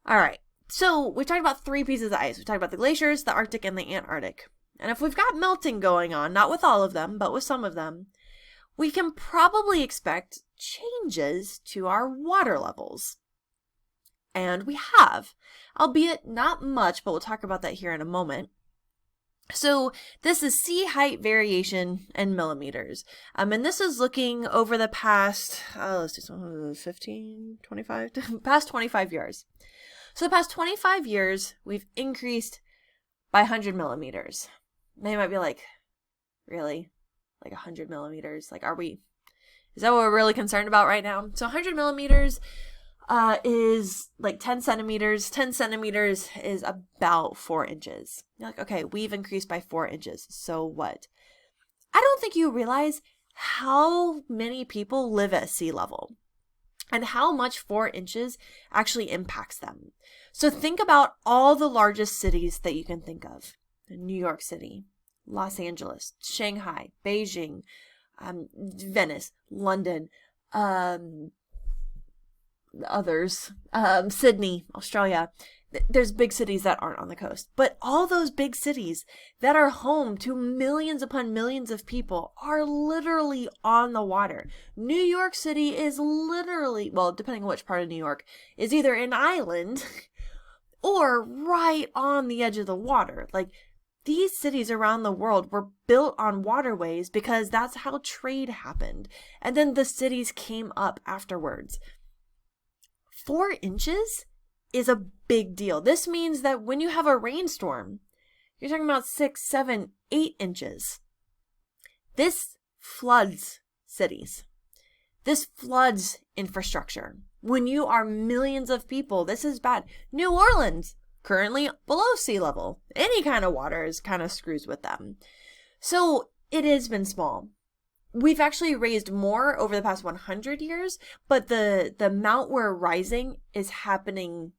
All right. So we talked about three pieces of ice. We talked about the glaciers, the Arctic, and the Antarctic. And if we've got melting going on, not with all of them, but with some of them, we can probably expect changes to our water levels. And we have, albeit not much, but we'll talk about that here in a moment. So this is sea height variation in millimeters. And this is looking over the past, let's do some 15, 25, past 25 years. So the past 25 years, we've increased by 100 millimeters. They might be like, really? Like 100 millimeters? Like, is that what we're really concerned about right now? So 100 millimeters is like 10 centimeters. 10 centimeters is about 4 inches. You're like, okay, we've increased by 4 inches. So what? I don't think you realize how many people live at sea level and how much 4 inches actually impacts them. So think about all the largest cities that you can think of. New York City, Los Angeles, Shanghai, Beijing, Venice, London, others, Sydney, Australia. There's big cities that aren't on the coast, but all those big cities that are home to millions upon millions of people are literally on the water. New York City is literally, well, depending on which part of New York, is either an island or right on the edge of the water. Like, these cities around the world were built on waterways because that's how trade happened. And then the cities came up afterwards. 4 inches is a big deal. This means that when you have a rainstorm, you're talking about 6, 7, 8 inches. This floods cities. This floods infrastructure. When you are millions of people, this is bad. New Orleans, currently below sea level. Any kind of water is kind of screws with them. So it has been small. We've actually raised more over the past 100 years, but the amount we're rising is happening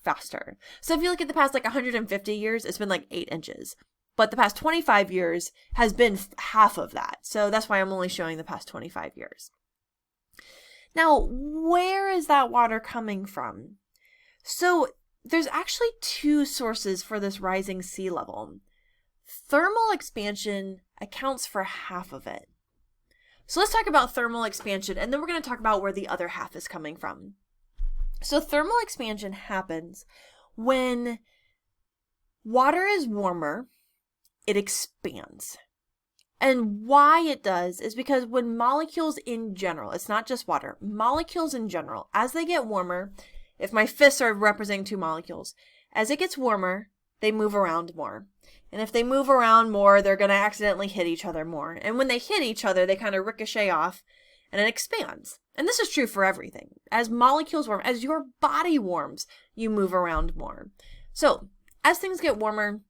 faster. So if you look at the past 150 years, it's been 8 inches. But the past 25 years has been half of that. So that's why I'm only showing the past 25 years. Now, where is that water coming from? So there's actually two sources for this rising sea level. Thermal expansion accounts for half of it. So let's talk about thermal expansion, and then we're going to talk about where the other half is coming from. So thermal expansion happens when water is warmer, it expands. And why it does is because when molecules in general, it's not just water, molecules in general, as they get warmer, if my fists are representing two molecules, as it gets warmer, they move around more. And if they move around more, they're going to accidentally hit each other more. And when they hit each other, they kind of ricochet off and it expands. And this is true for everything. As molecules warm, as your body warms, you move around more. So as things get warmer,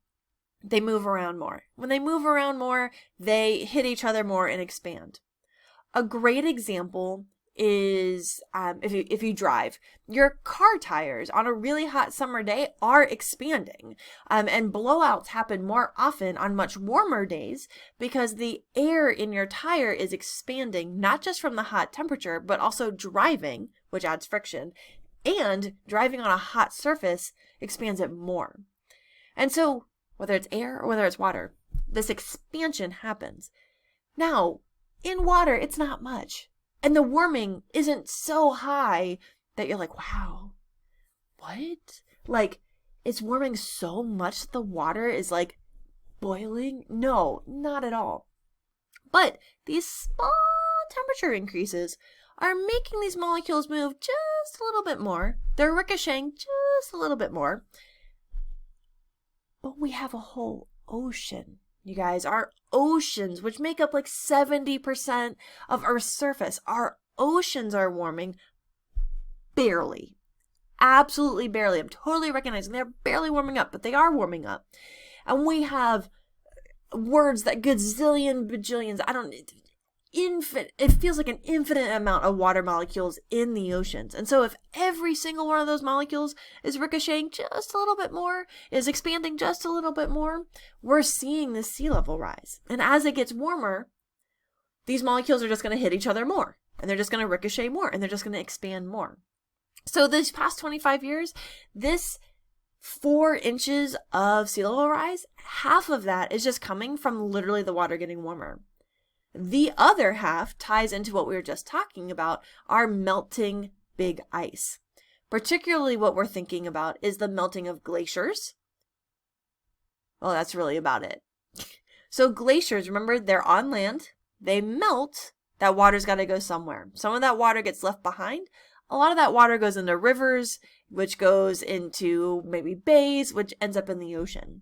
they move around more. When they move around more, they hit each other more and expand. A great example is if you drive, your car tires on a really hot summer day are expanding. And blowouts happen more often on much warmer days because the air in your tire is expanding, not just from the hot temperature, but also driving, which adds friction, and driving on a hot surface expands it more. And so whether it's air or whether it's water, this expansion happens. Now, in water, it's not much. And the warming isn't so high that you're like, wow, what? It's warming so much that the water is boiling? No, not at all. But these small temperature increases are making these molecules move just a little bit more. They're ricocheting just a little bit more. But we have a whole ocean. You guys, our oceans, which make up 70% of Earth's surface, our oceans are warming barely. Absolutely barely. I'm totally recognizing they're barely warming up, but they are warming up. And we have words that gazillion, bajillions, it feels like an infinite amount of water molecules in the oceans. And so if every single one of those molecules is ricocheting just a little bit more, is expanding just a little bit more, we're seeing this sea level rise. And as it gets warmer, these molecules are just going to hit each other more. And they're just going to ricochet more. And they're just going to expand more. So these past 25 years, this 4 inches of sea level rise, half of that is just coming from literally the water getting warmer. The other half ties into what we were just talking about, our melting big ice. Particularly what we're thinking about is the melting of glaciers. Well, that's really about it. So glaciers, remember, they're on land. They melt. That water's got to go somewhere. Some of that water gets left behind. A lot of that water goes into rivers, which goes into maybe bays, which ends up in the ocean.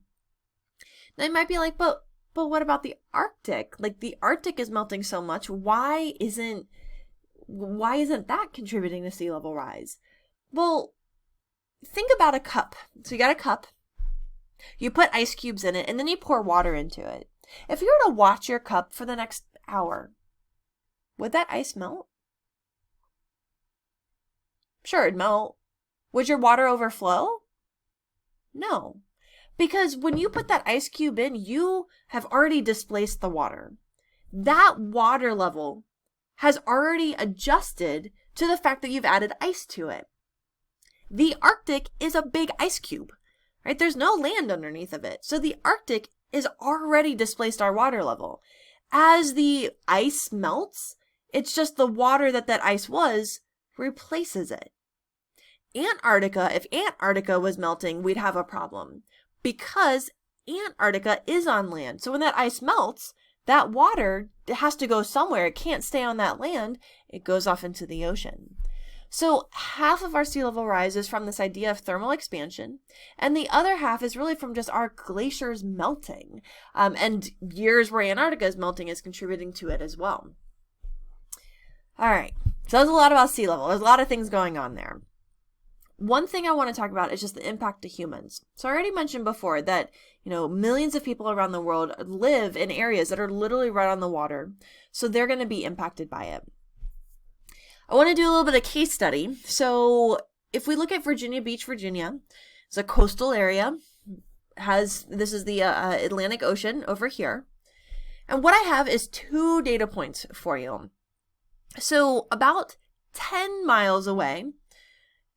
Now you might be like, but what about the Arctic? Like, the Arctic is melting so much. Why isn't that contributing to sea level rise? Well, think about a cup. So you got a cup. You put ice cubes in it, and then you pour water into it. If you were to watch your cup for the next hour, would that ice melt? Sure, it'd melt. Would your water overflow? No. Because when you put that ice cube in, you have already displaced the water. That water level has already adjusted to the fact that you've added ice to it. The Arctic is a big ice cube, right? There's no land underneath of it. So the Arctic is already displaced our water level. As the ice melts, it's just the water that ice was replaces it. Antarctica, if Antarctica was melting, we'd have a problem because Antarctica is on land. So when that ice melts, that water has to go somewhere. It can't stay on that land. It goes off into the ocean. So half of our sea level rise is from this idea of thermal expansion, and the other half is really from just our glaciers melting. And years where Antarctica is melting is contributing to it as well. All right, so there's a lot about sea level. There's a lot of things going on there. One thing I want to talk about is just the impact to humans. So I already mentioned before that, millions of people around the world live in areas that are literally right on the water. So they're going to be impacted by it. I want to do a little bit of case study. So if we look at Virginia Beach, Virginia, it's a coastal area. This is the Atlantic Ocean over here. And what I have is 2 data points for you. So about 10 miles away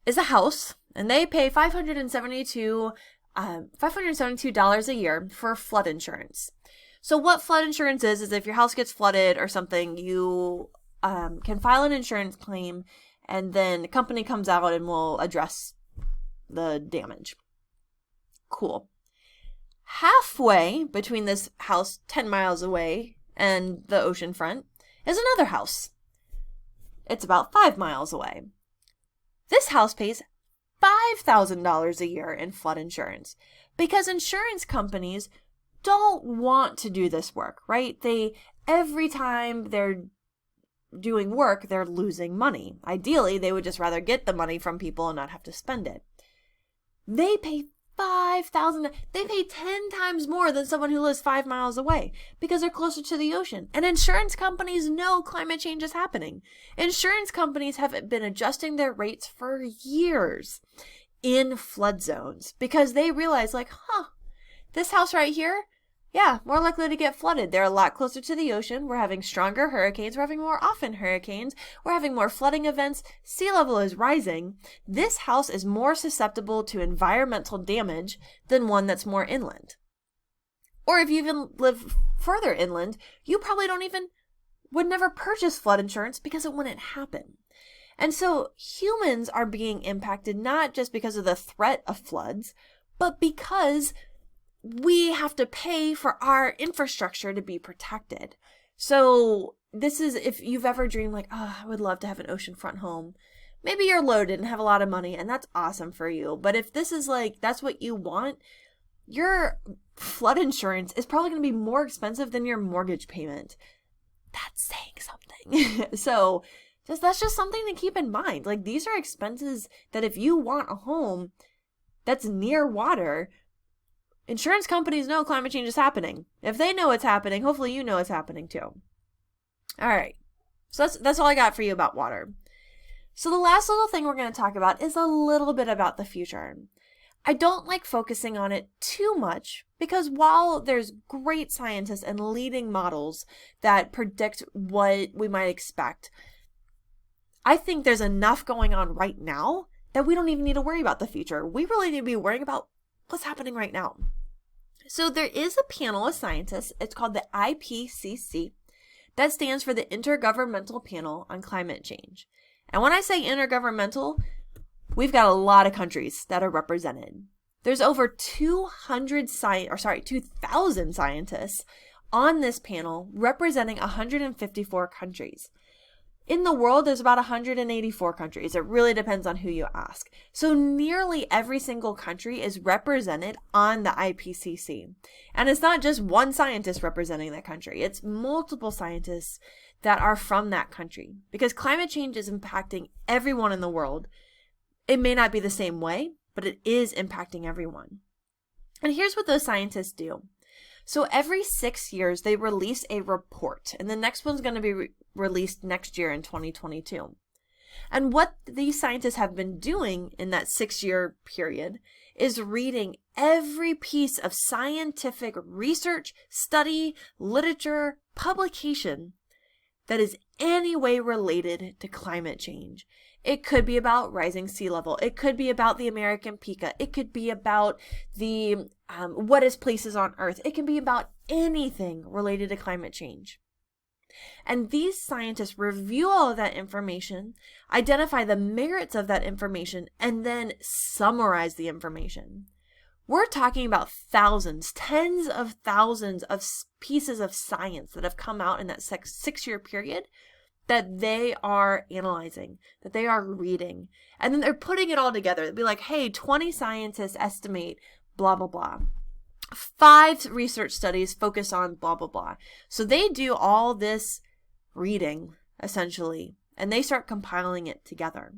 is a house, and they pay $572 a year for flood insurance. So what flood insurance is if your house gets flooded or something, you can file an insurance claim, and then the company comes out and will address the damage. Cool. Halfway between this house 10 miles away and the ocean front is another house. It's about 5 miles away. This house pays $5,000 a year in flood insurance because insurance companies don't want to do this work, right? Every time they're doing work, they're losing money. Ideally, they would just rather get the money from people and not have to spend it. They pay $5,000. They pay 10 times more than someone who lives 5 miles away because they're closer to the ocean. And insurance companies know climate change is happening. Insurance companies have been adjusting their rates for years in flood zones because they realize this house right here, yeah, more likely to get flooded. They're a lot closer to the ocean. We're having stronger hurricanes. We're having more often hurricanes. We're having more flooding events. Sea level is rising. This house is more susceptible to environmental damage than one that's more inland. Or if you even live further inland, you probably would never purchase flood insurance because it wouldn't happen. And so humans are being impacted not just because of the threat of floods, but because we have to pay for our infrastructure to be protected. So this is, if you've ever dreamed I would love to have an oceanfront home. Maybe you're loaded and have a lot of money, and that's awesome for you. But if this is that's what you want, your flood insurance is probably going to be more expensive than your mortgage payment. That's saying something. So that's just something to keep in mind. These are expenses that if you want a home that's near water, insurance companies know climate change is happening. If they know it's happening, hopefully you know it's happening too. All right. So that's all I got for you about water. So the last little thing we're going to talk about is a little bit about the future. I don't like focusing on it too much because while there's great scientists and leading models that predict what we might expect, I think there's enough going on right now that we don't even need to worry about the future. We really need to be worrying about what's happening right now. So there is a panel of scientists. It's called the IPCC. That stands for the Intergovernmental Panel on Climate Change. And when I say intergovernmental, we've got a lot of countries that are represented. There's over 2,000 scientists on this panel representing 154 countries. In the world, there's about 184 countries. It really depends on who you ask. So nearly every single country is represented on the IPCC. And it's not just one scientist representing that country. It's multiple scientists that are from that country. Because climate change is impacting everyone in the world. It may not be the same way, but it is impacting everyone. And here's what those scientists do. So every 6 years, they release a report, and the next one's going to be released next year in 2022. And what these scientists have been doing in that 6-year period is reading every piece of scientific research, study, literature, publication that is any way related to climate change. It could be about rising sea level. It could be about the American Pika. It could be about the wettest places on Earth. It can be about anything related to climate change. And these scientists review all of that information, identify the merits of that information, and then summarize the information. We're talking about thousands, tens of thousands of pieces of science that have come out in that 6-year period that they are analyzing, that they are reading. And then they're putting it all together. It'd be like, hey, 20 scientists estimate blah, blah, blah. 5 research studies focus on blah, blah, blah. So they do all this reading, essentially, and they start compiling it together.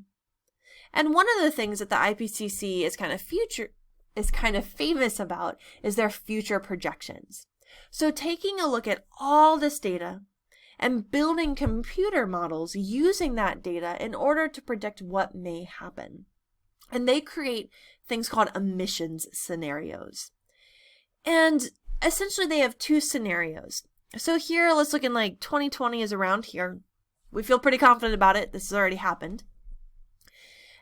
And one of the things that the IPCC is kind of famous about is their future projections. So taking a look at all this data and building computer models using that data in order to predict what may happen. And they create things called emissions scenarios. And essentially they have 2 scenarios. So here, let's look in like 2020 is around here. We feel pretty confident about it. This has already happened.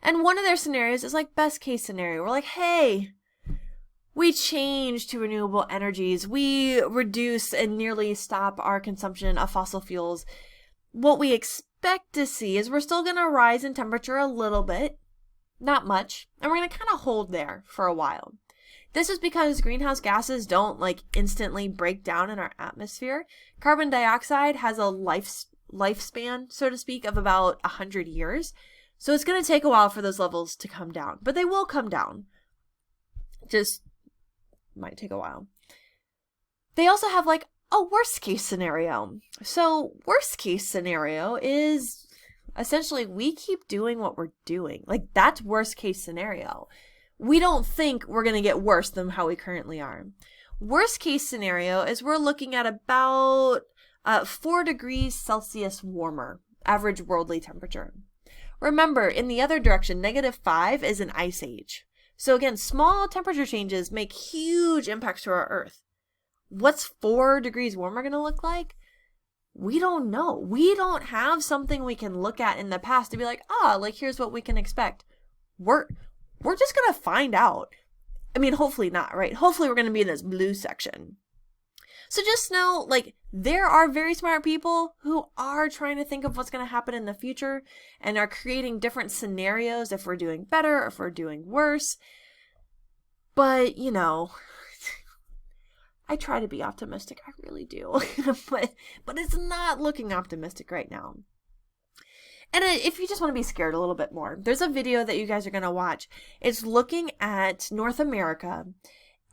And one of their scenarios is like best case scenario. We're like, hey, we change to renewable energies. We reduce and nearly stop our consumption of fossil fuels. What we expect to see is we're still going to rise in temperature a little bit, not much, and we're going to kind of hold there for a while. This is because greenhouse gases don't like instantly break down in our atmosphere. Carbon dioxide has a lifespan, so to speak, of about 100 years. So it's going to take a while for those levels to come down, but they will come down. Just might take a while. They also have like a worst case scenario. So worst case scenario is essentially we keep doing what we're doing. Like that's worst case scenario. We don't think we're going to get worse than how we currently are. Worst case scenario is we're looking at about 4 degrees Celsius warmer, average worldly temperature. Remember, in the other direction, -5 is an ice age. So again, small temperature changes make huge impacts to our Earth. What's 4 degrees warmer going to look like? We don't know. We don't have something we can look at in the past to be like, like here's what we can expect. We're just going to find out. I mean, hopefully not, right? Hopefully we're going to be in this blue section. So just know, like, there are very smart people who are trying to think of what's going to happen in the future and are creating different scenarios if we're doing better or if we're doing worse. But, you know, I try to be optimistic. I really do. but it's not looking optimistic right now. And if you just want to be scared a little bit more, there's a video that you guys are going to watch. It's looking at North America.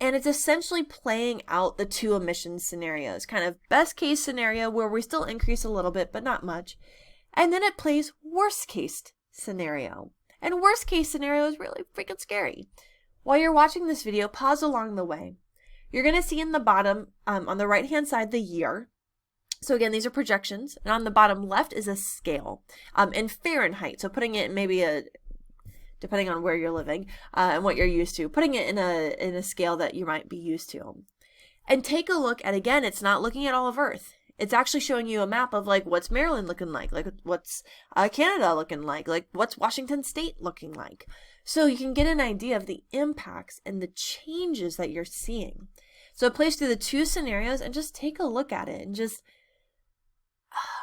And it's essentially playing out the 2 emissions scenarios, kind of best case scenario where we still increase a little bit, but not much. And then it plays worst case scenario. And worst case scenario is really freaking scary. While you're watching this video, pause along the way. You're going to see in the bottom, on the right hand side, the year. So again, these are projections. And on the bottom left is a scale in Fahrenheit. So putting it in maybe depending on where you're living and what you're used to, putting it in a scale that you might be used to. And take a look at, again, it's not looking at all of Earth. It's actually showing you a map of like what's Maryland looking like what's Canada looking like what's Washington State looking like. So you can get an idea of the impacts and the changes that you're seeing. So it plays through the two scenarios and just take a look at it and just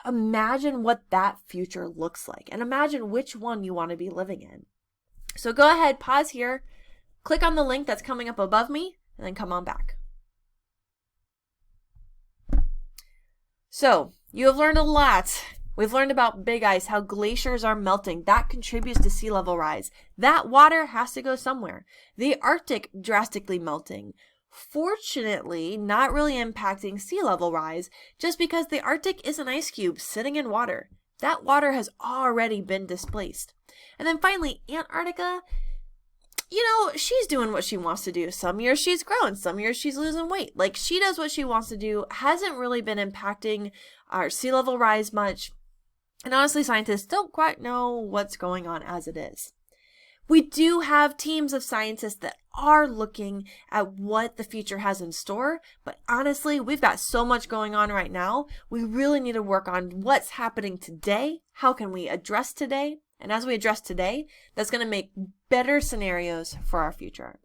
imagine what that future looks like and imagine which one you want to be living in. So go ahead, pause here, click on the link that's coming up above me, and then come on back. So you have learned a lot. We've learned about big ice, how glaciers are melting. That contributes to sea level rise. That water has to go somewhere. The Arctic drastically melting. Fortunately, not really impacting sea level rise, just because the Arctic is an ice cube sitting in water. That water has already been displaced. And then finally, Antarctica, she's doing what she wants to do. Some years she's growing, some years she's losing weight. Like, she does what she wants to do, hasn't really been impacting our sea level rise much. And honestly, scientists don't quite know what's going on as it is. We do have teams of scientists that are looking at what the future has in store, but honestly, we've got so much going on right now. We really need to work on what's happening today. How can we address today? And as we address today, that's going to make better scenarios for our future.